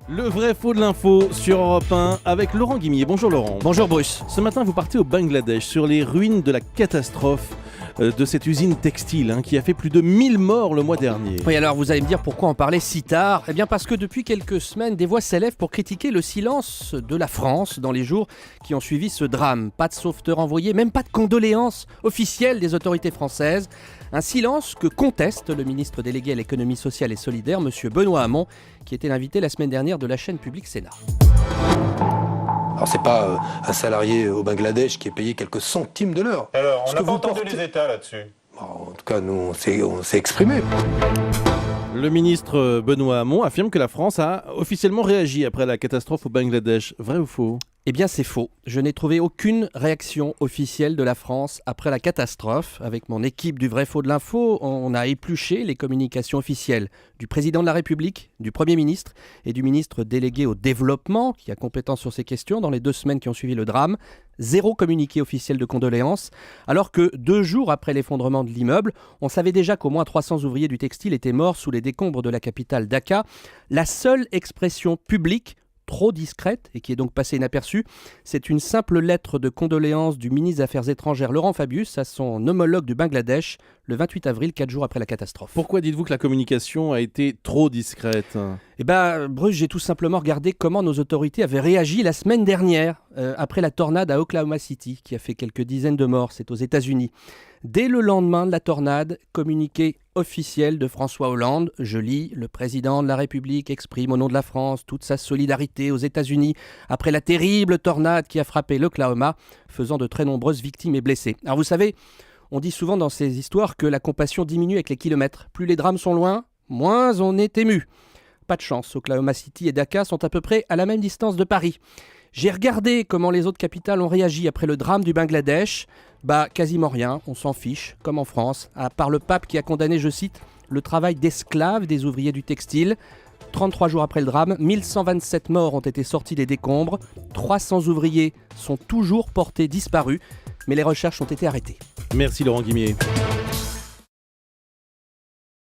Le vrai faux de l'info sur Europe 1 avec Laurent Guimier. Bonjour Laurent. Bonjour Bruce. Ce matin, vous partez au Bangladesh sur les ruines de la catastrophe de cette usine textile qui a fait plus de 1000 morts le mois dernier. Oui, alors vous allez me dire pourquoi en parler si tard ? Eh bien parce que depuis quelques semaines, des voix s'élèvent pour critiquer le silence de la France dans les jours qui ont suivi ce drame. Pas de sauveteurs envoyés, même pas de condoléances officielles des autorités françaises. Un silence que conteste le ministre délégué à l'économie sociale et solidaire, M. Benoît Hamon, qui était l'invité la semaine dernière de la chaîne publique Sénat. Alors c'est pas un salarié au Bangladesh qui est payé quelques centimes de l'heure. Alors, on n'a pas entendu les États là-dessus. En tout cas, nous, on s'est exprimé. Le ministre Benoît Hamon affirme que la France a officiellement réagi après la catastrophe au Bangladesh. Vrai ou faux ? Eh bien c'est faux. Je n'ai trouvé aucune réaction officielle de la France après la catastrophe. Avec mon équipe du vrai faux de l'info, on a épluché les communications officielles du président de la République, du Premier ministre et du ministre délégué au développement, qui a compétence sur ces questions dans les 2 semaines qui ont suivi le drame. 0 communiqué officiel de condoléances, alors que 2 jours après l'effondrement de l'immeuble, on savait déjà qu'au moins 300 ouvriers du textile étaient morts sous les décombres de la capitale Dacca. La seule expression publique trop discrète et qui est donc passée inaperçue, c'est une simple lettre de condoléances du ministre des Affaires étrangères Laurent Fabius à son homologue du Bangladesh le 28 avril, 4 jours après la catastrophe. Pourquoi dites-vous que la communication a été trop discrète ? Eh bien, Bruce, j'ai tout simplement regardé comment nos autorités avaient réagi la semaine dernière après la tornade à Oklahoma City, qui a fait quelques dizaines de morts, c'est aux États-Unis. Dès le lendemain de la tornade, communiqué officiel de François Hollande, je lis, le président de la République exprime au nom de la France toute sa solidarité aux États-Unis après la terrible tornade qui a frappé l'Oklahoma, faisant de très nombreuses victimes et blessés. Alors vous savez, on dit souvent dans ces histoires que la compassion diminue avec les kilomètres. Plus les drames sont loin, moins on est ému. Pas de chance, Oklahoma City et Dacca sont à peu près à la même distance de Paris. J'ai regardé comment les autres capitales ont réagi après le drame du Bangladesh. Quasiment rien, on s'en fiche, comme en France, à part le pape qui a condamné, je cite, le travail d'esclaves des ouvriers du textile. 33 jours après le drame, 1127 morts ont été sortis des décombres, 300 ouvriers sont toujours portés disparus, mais les recherches ont été arrêtées. Merci Laurent Guimier.